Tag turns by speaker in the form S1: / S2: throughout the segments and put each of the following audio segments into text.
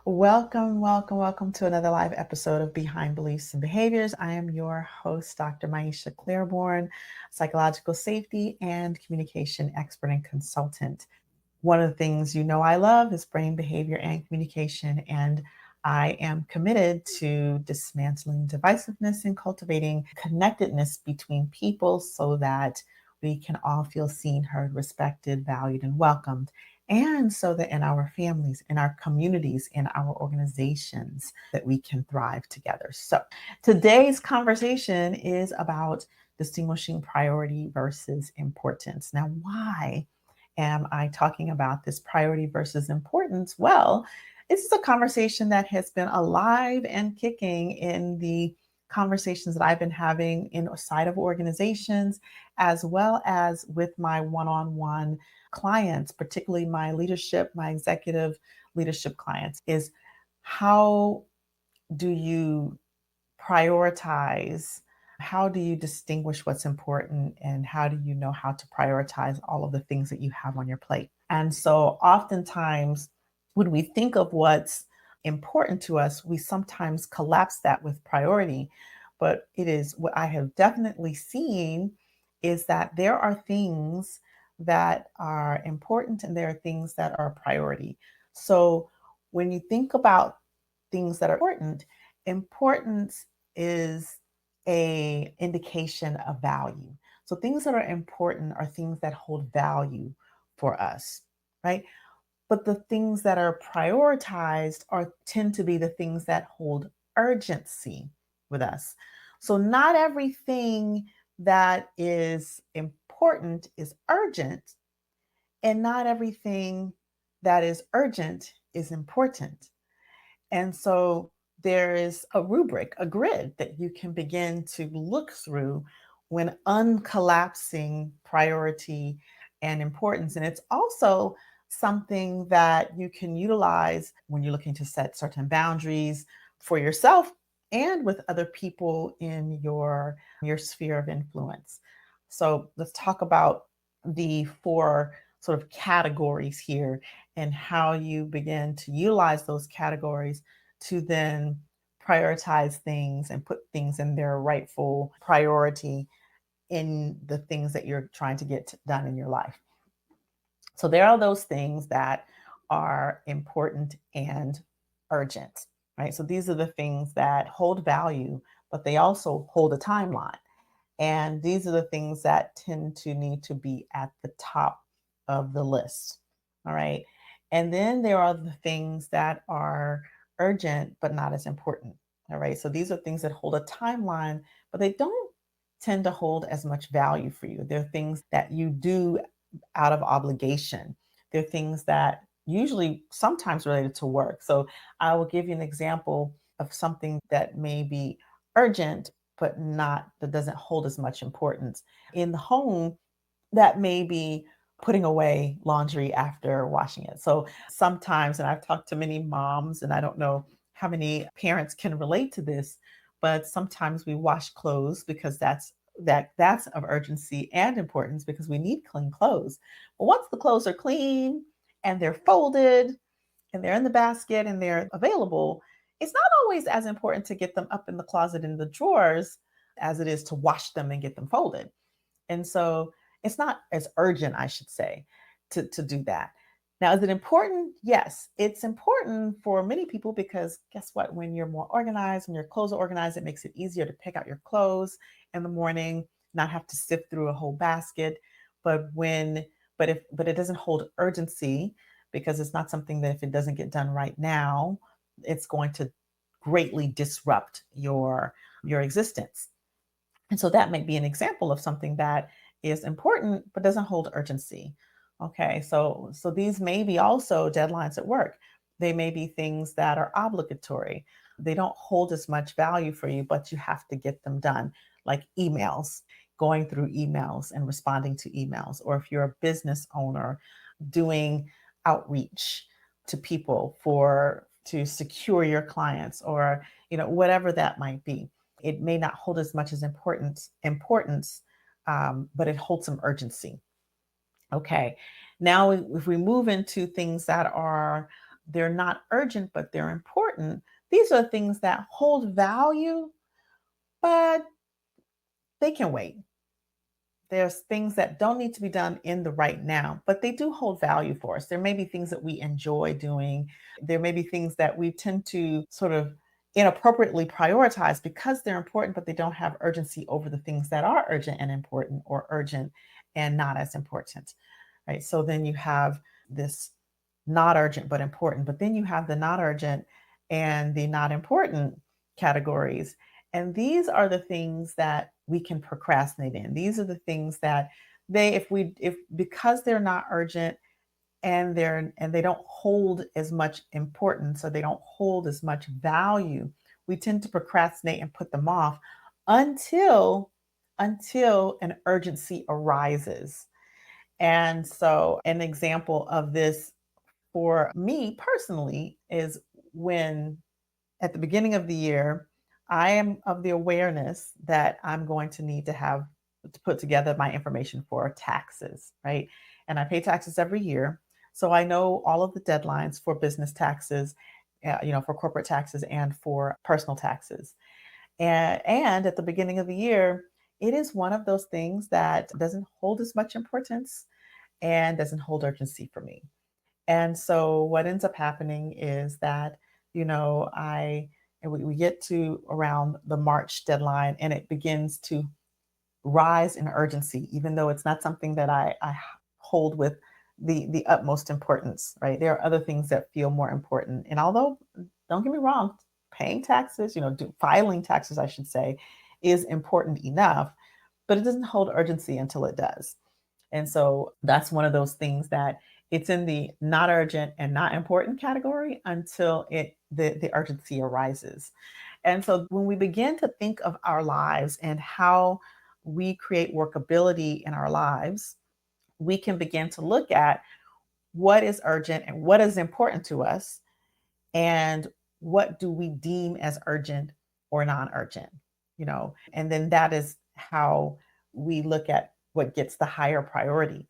S1: Welcome, welcome, welcome to another live episode of Behind Beliefs and Behaviors. I am your host, Dr. Maisha Claiborne, psychological safety and communication expert and consultant. One of the things you know I love is brain behavior and communication, and I am committed to dismantling divisiveness and cultivating connectedness between people so that we can all feel seen, heard, respected, valued, and welcomed. And so that in our families, in our communities, in our organizations, that we can thrive together. So today's conversation is about distinguishing priority versus importance. Now, why am I talking about this priority versus importance? Well, this is a conversation that has been alive and kicking in the conversations that I've been having inside of organizations, as well as with my one-on-one clients, particularly my leadership, my executive leadership clients, is how do you prioritize? How do you distinguish what's important? And how do you know how to prioritize all of the things that you have on your plate? And so, oftentimes, when we think of what's important to us, we sometimes collapse that with priority. But it is what I have definitely seen is that there are things that are important and there are things that are a priority. So, when you think about things that are important, importance is a indication of value. So things that are important are things that hold value for us, right? But the things that are prioritized are tend to be the things that hold urgency with us. So not everything that is important is urgent, and not everything that is urgent is important. And so there is a rubric, a grid that you can begin to look through when uncollapsing priority and importance. And it's also something that you can utilize when you're looking to set certain boundaries for yourself and with other people in your sphere of influence. So let's talk about the four sort of categories here and how you begin to utilize those categories to then prioritize things and put things in their rightful priority in the things that you're trying to get done in your life. So there are those things that are important and urgent, right? So these are the things that hold value, but they also hold a timeline. And these are the things that tend to need to be at the top of the list. All right. And then there are the things that are urgent, but not as important. All right. So these are things that hold a timeline, but they don't tend to hold as much value for you. They're things that you do out of obligation. They're things that usually sometimes related to work. So I will give you an example of something that may be urgent, but not that doesn't hold as much importance. In the home, that may be putting away laundry after washing it. So sometimes, and I've talked to many moms, and I don't know how many parents can relate to this, but sometimes we wash clothes because that's of urgency and importance because we need clean clothes. But once the clothes are clean and they're folded and they're in the basket and they're available, it's not always as important to get them up in the closet in the drawers as it is to wash them and get them folded. And so it's not as urgent, I should say, to do that. Now, is it important? Yes, it's important for many people because guess what? When you're more organized, when your clothes are organized, it makes it easier to pick out your clothes in the morning, not have to sift through a whole basket. But when, but it doesn't hold urgency because it's not something that if it doesn't get done right now, it's going to greatly disrupt your existence. And so that might be an example of something that is important but doesn't hold urgency. Okay, so these may be also deadlines at work. They may be things that are obligatory. They don't hold as much value for you, but you have to get them done, like emails, going through emails and responding to emails, or if you're a business owner, doing outreach to people for to secure your clients or whatever that might be. It may not hold as much as importance, but it holds some urgency. Okay. Now, if we move into things that are they're not urgent, but they're important. These are things that hold value, but they can wait. There's things that don't need to be done in the right now, but they do hold value for us. There may be things that we enjoy doing. There may be things that we tend to sort of inappropriately prioritize because they're important, but they don't have urgency over the things that are urgent and important, or urgent and not as important, right? So then you have this not urgent but important, but then you have the not urgent and the not important categories. And these are the things that we can procrastinate in. These are the things that if because they're not urgent, and they don't hold as much importance, or they don't hold as much value, we tend to procrastinate and put them off until an urgency arises. And so an example of this for me personally is when, at the beginning of the year, I am of the awareness that I'm going to need to have to put together my information for taxes, right? And I pay taxes every year. So I know all of the deadlines for business taxes, for corporate taxes and for personal taxes. And at the beginning of the year, it is one of those things that doesn't hold as much importance and doesn't hold urgency for me. And so what ends up happening is that, I and we get to around the March deadline, and it begins to rise in urgency, even though it's not something that I hold with the utmost importance, right? There are other things that feel more important. And although, don't get me wrong, paying taxes, filing taxes, I should say, is important enough, but it doesn't hold urgency until it does. And so that's one of those things that it's in the not urgent and not important category until the urgency arises. And so when we begin to think of our lives and how we create workability in our lives, we can begin to look at what is urgent and what is important to us, and what do we deem as urgent or non-urgent, and then that is how we look at what gets the higher priority.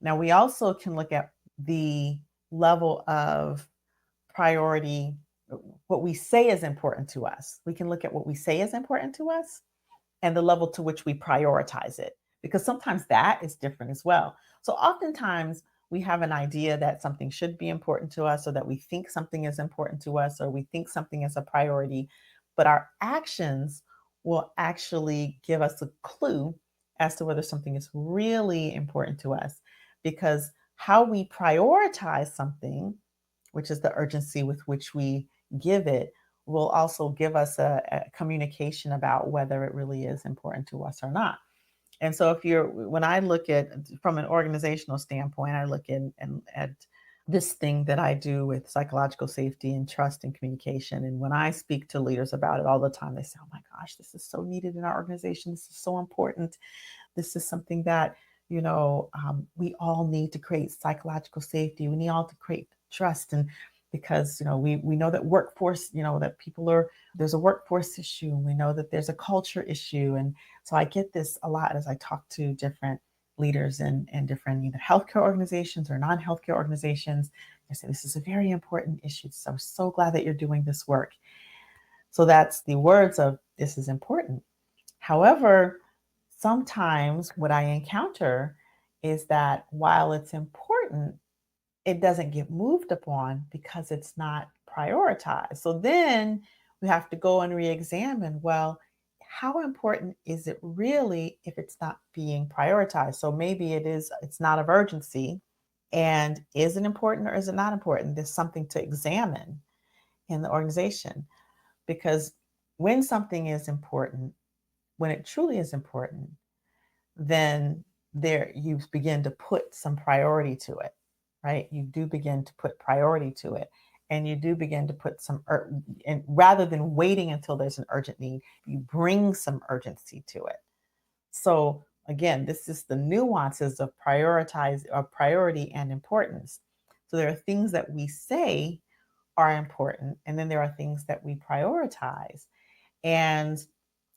S1: Now, we also can look at the level of priority, what we say is important to us. We can look at what we say is important to us and the level to which we prioritize it, because sometimes that is different as well. So, oftentimes, we have an idea that something should be important to us, or that we think something is important to us, or we think something is a priority, but our actions will actually give us a clue as to whether something is really important to us, because how we prioritize something, which is the urgency with which we give it, will also give us a communication about whether it really is important to us or not. And so, when I look at, from an organizational standpoint, I look at this thing that I do with psychological safety and trust and communication. And when I speak to leaders about it all the time, they say, "Oh my gosh, this is so needed in our organization. This is so important. This is something that, we all need to create psychological safety. We need all to create trust." And because, we know that workforce, that there's a workforce issue, and we know that there's a culture issue. And so I get this a lot as I talk to different leaders and different either healthcare organizations or non-healthcare organizations. I say, this is a very important issue. So I'm so glad that you're doing this work. So that's the words of, this is important. However, sometimes what I encounter is that while it's important, it doesn't get moved upon because it's not prioritized. So then we have to go and re-examine, well, how important is it really if it's not being prioritized? So maybe it's not of urgency. And is it important or is it not important? There's something to examine in the organization, because when something is important, when it truly is important, then there you begin to put some priority to it, right? You do begin to put priority to it, and you do begin to put and rather than waiting until there's an urgent need, you bring some urgency to it. So again, this is the nuances of priority and importance. So there are things that we say are important, and then there are things that we prioritize. And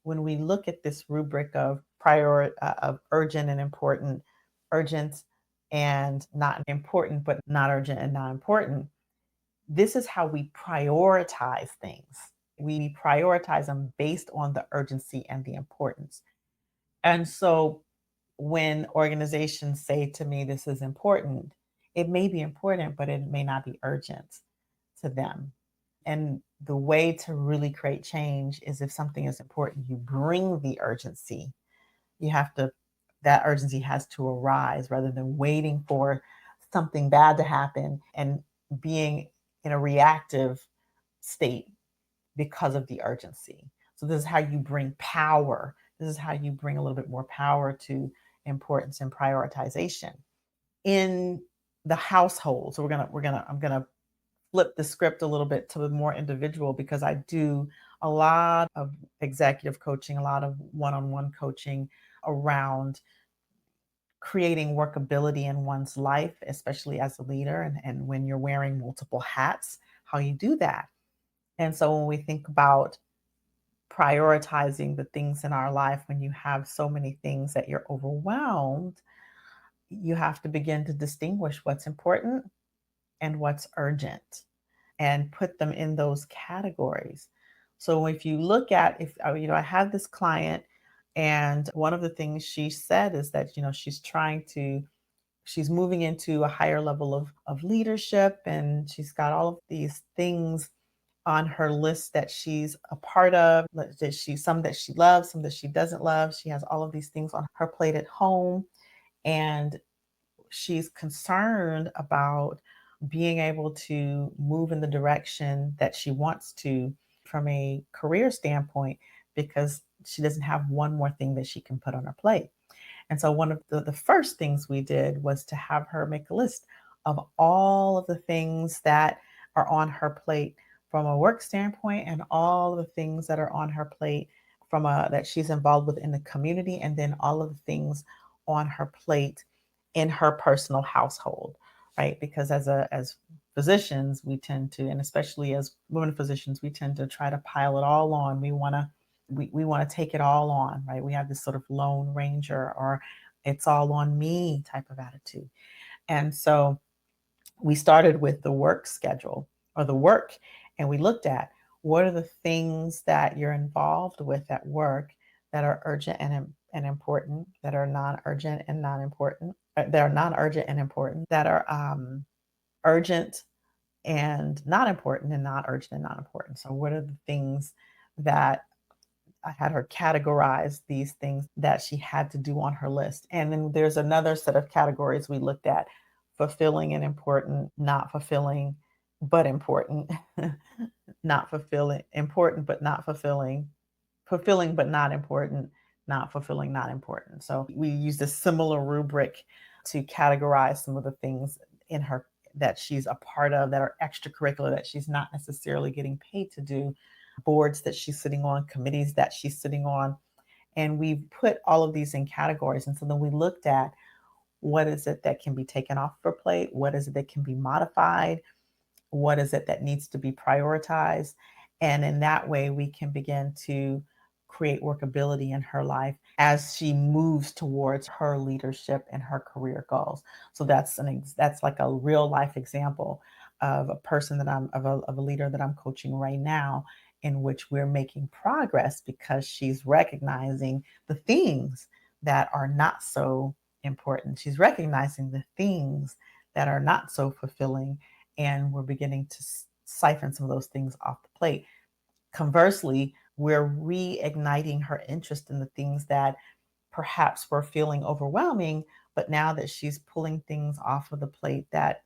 S1: when we look at this rubric of of urgent and important, urgent and not important, but not urgent and not important, This is how we prioritize things. We prioritize them based on the urgency and the importance. And so when organizations say to me, this is important, it may be important, but it may not be urgent to them. And the way to really create change is if something is important, you bring the urgency. You have to, that urgency has to arise rather than waiting for something bad to happen and being in a reactive state because of the urgency. So, this is how you bring power. This is how you bring a little bit more power to importance and prioritization in the household. So I'm gonna flip the script a little bit to the more individual because I do a lot of executive coaching, a lot of one-on-one coaching around creating workability in one's life, especially as a leader and when you're wearing multiple hats, how you do that. And so when we think about prioritizing the things in our life, when you have so many things that you're overwhelmed, you have to begin to distinguish what's important and what's urgent and put them in those categories. So if you look at, if I had this client, and one of the things she said is that she's moving into a higher level of leadership, and she's got all of these things on her list that she's a part of, that she some that she loves, some that she doesn't love. She has all of these things on her plate at home, and she's concerned about being able to move in the direction that she wants to from a career standpoint because she doesn't have one more thing that she can put on her plate. And so one of the first things we did was to have her make a list of all of the things that are on her plate from a work standpoint and all of the things that are on her plate from a that she's involved with in the community, and then all of the things on her plate in her personal household, right? Because as physicians, we tend to, and especially as women physicians, we tend to try to pile it all on. We want to take it all on, right? We have this sort of lone ranger or it's all on me type of attitude. And so we started with the work schedule or the work, and we looked at what are the things that you're involved with at work that are urgent and important, that are non-urgent and not important, that are non-urgent and important, that are urgent and not important, and not urgent and not important. So what are the things that I had her categorize these things that she had to do on her list. And then there's another set of categories we looked at: fulfilling and important, not fulfilling, but important, not fulfilling, important, but not fulfilling, fulfilling, but not important, not fulfilling, not important. So we used a similar rubric to categorize some of the things in her that she's a part of that are extracurricular that she's not necessarily getting paid to do, boards that she's sitting on, committees that she's sitting on. And we put all of these in categories. And so then we looked at what is it that can be taken off her plate? What is it that can be modified? What is it that needs to be prioritized? And in that way, we can begin to create workability in her life as she moves towards her leadership and her career goals. So that's like a real life example of a person that of a leader that I'm coaching right now, in which we're making progress because she's recognizing the things that are not so important. She's recognizing the things that are not so fulfilling, and we're beginning to siphon some of those things off the plate. Conversely, we're reigniting her interest in the things that perhaps were feeling overwhelming, but now that she's pulling things off of the plate that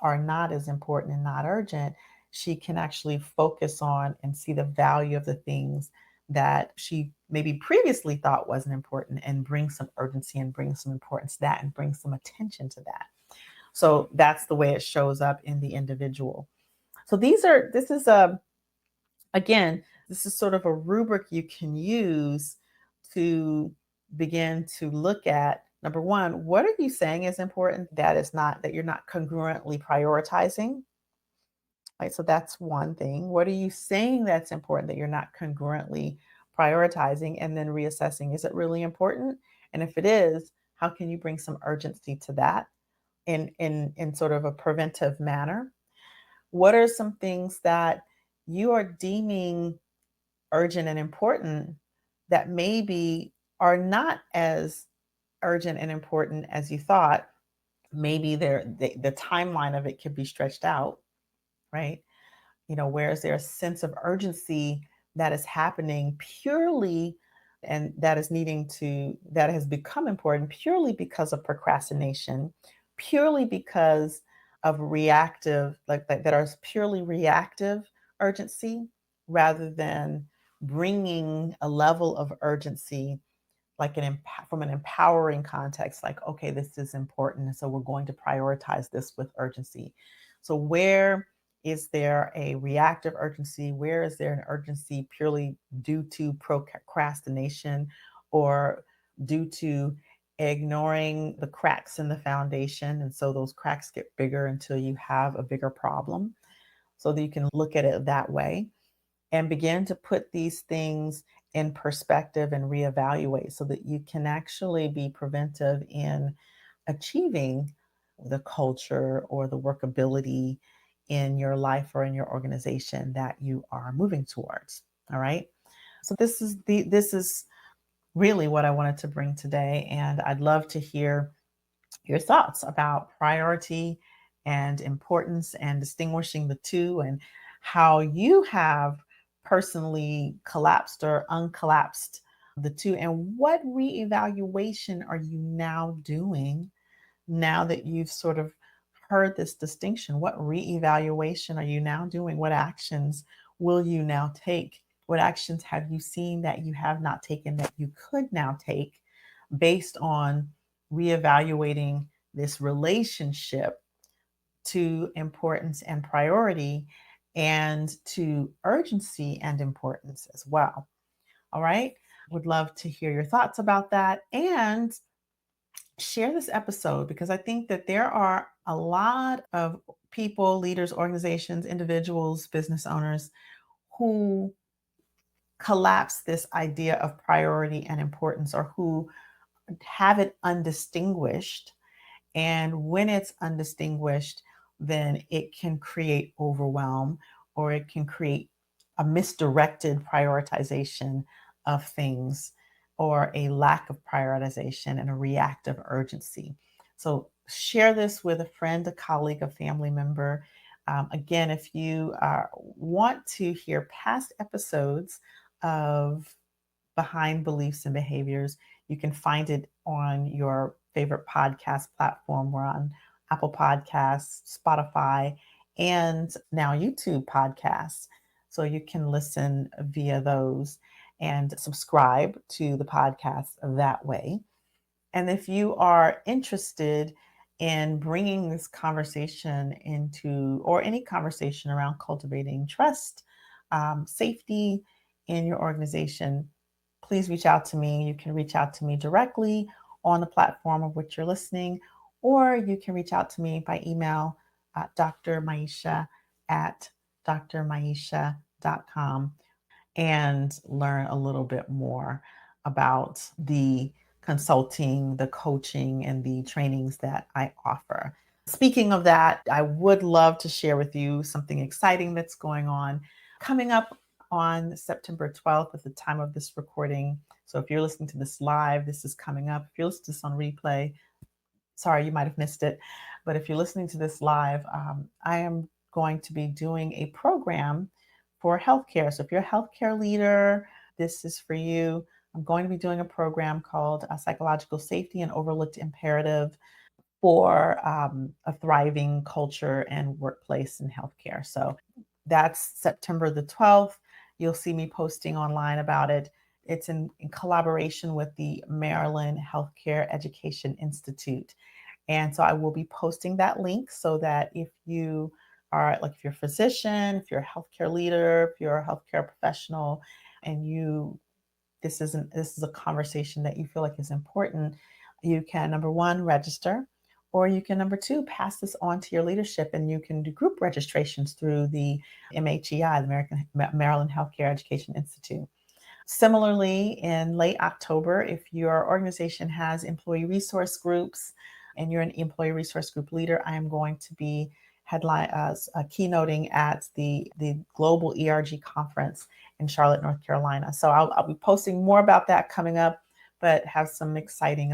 S1: are not as important and not urgent, she can actually focus on and see the value of the things that she maybe previously thought wasn't important, and bring some urgency and bring some importance to that and bring some attention to that. So that's the way it shows up in the individual. So this is again, this is sort of a rubric you can use to begin to look at, number one, what are you saying is important that is not, that you're not congruently prioritizing? Right. So that's one thing. What are you saying that's important that you're not congruently prioritizing? And then reassessing, is it really important? And if it is, how can you bring some urgency to that in sort of a preventive manner? What are some things that you are deeming urgent and important that maybe are not as urgent and important as you thought? Maybe the timeline of it could be stretched out, right? Where is there a sense of urgency that is happening purely and that has become important purely because of procrastination, purely because of reactive, like that are purely reactive urgency rather than bringing a level of urgency like from an empowering context, like, okay, this is important, and so we're going to prioritize this with urgency. So where is there a reactive urgency? Where is there an urgency purely due to procrastination or due to ignoring the cracks in the foundation? And so those cracks get bigger until you have a bigger problem, so that you can look at it that way and begin to put these things in perspective and reevaluate so that you can actually be preventive in achieving the culture or the workability in your life or in your organization that you are moving towards. All right. So this is really what I wanted to bring today, and I'd love to hear your thoughts about priority and importance and distinguishing the two, and how you have personally collapsed or uncollapsed the two, and what reevaluation are you now doing now that you've sort of heard this distinction? What reevaluation are you now doing? What actions will you now take? What actions have you seen that you have not taken that you could now take based on reevaluating this relationship to importance and priority and to urgency and importance as well? All right. Would love to hear your thoughts about that, and share this episode because I think that there are a lot of people, leaders, organizations, individuals, business owners who collapse this idea of priority and importance, or who have it undistinguished. And when it's undistinguished, then it can create overwhelm, or it can create a misdirected prioritization of things, or a lack of prioritization and a reactive urgency. So share this with a friend, a colleague, a family member. Again, if you want to hear past episodes of Behind Beliefs and Behaviors, you can find it on your favorite podcast platform. We're on Apple Podcasts, Spotify, and now YouTube podcasts. So you can listen via those and subscribe to the podcast that way. And if you are interested in bringing this conversation into, or any conversation around cultivating trust, safety in your organization, please reach out to me. You can reach out to me directly on the platform of which you're listening, or you can reach out to me by email at drmaisha at drmaisha.com and learn a little bit more about the consulting, the coaching, and the trainings that I offer. Speaking of that, I would love to share with you something exciting that's going on coming up on September 12th at the time of this recording. So if you're listening to this live, this is coming up. If you're listening to this on replay, sorry, you might have missed it. But if you're listening to this live, I am going to be doing a program for healthcare. So if you're a healthcare leader, this is for you. I'm going to be doing a program called Psychological Safety and Overlooked Imperative for a thriving culture and workplace in healthcare. So that's September the 12th. You'll see me posting online about it. It's in collaboration with the Maryland Healthcare Education Institute. And so I will be posting that link so that if you are, like, if you're a physician, if you're a healthcare leader, if you're a healthcare professional, and this is a conversation that you feel like is important, you can, number one, register, or you can, number two, pass this on to your leadership, and you can do group registrations through the MHEI, the Maryland Healthcare Education Institute. Similarly, in late October, if your organization has employee resource groups and you're an employee resource group leader, I am going to be keynoting at the Global ERG Conference in Charlotte, North Carolina. So I'll be posting more about that coming up, but have some exciting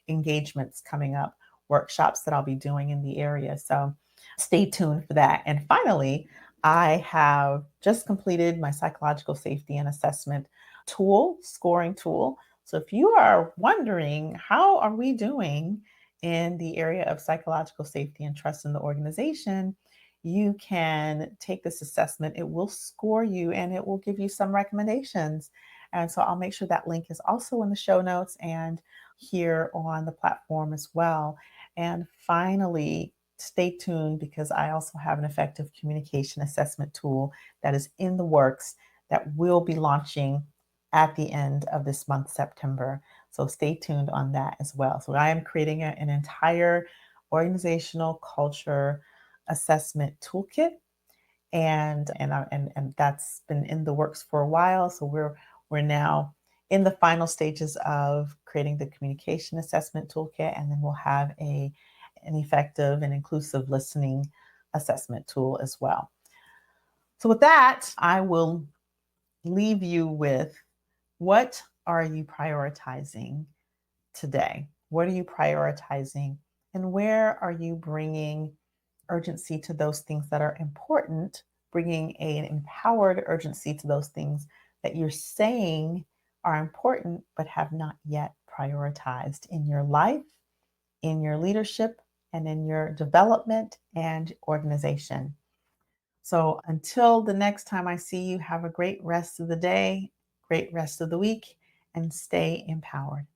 S1: engagements coming up, workshops that I'll be doing in the area. So stay tuned for that. And finally, I have just completed my psychological safety and assessment scoring tool. So if you are wondering, how are we doing in the area of psychological safety and trust in the organization, you can take this assessment. It will score you and it will give you some recommendations. And so I'll make sure that link is also in the show notes and here on the platform as well. And finally, stay tuned because I also have an effective communication assessment tool that is in the works that will be launching at the end of this month, September. So stay tuned on that as well. So I am creating an entire organizational culture assessment toolkit, and that's been in the works for a while. So we're now in the final stages of creating the communication assessment toolkit, and then we'll have an effective and inclusive listening assessment tool as well. So with that, I will leave you with, what are you prioritizing today? What are you prioritizing? And where are you bringing urgency to those things that are important, bringing an empowered urgency to those things that you're saying are important, but have not yet prioritized in your life, in your leadership, and in your development and organization? So until the next time I see you, have a great rest of the day, great rest of the week, and stay empowered.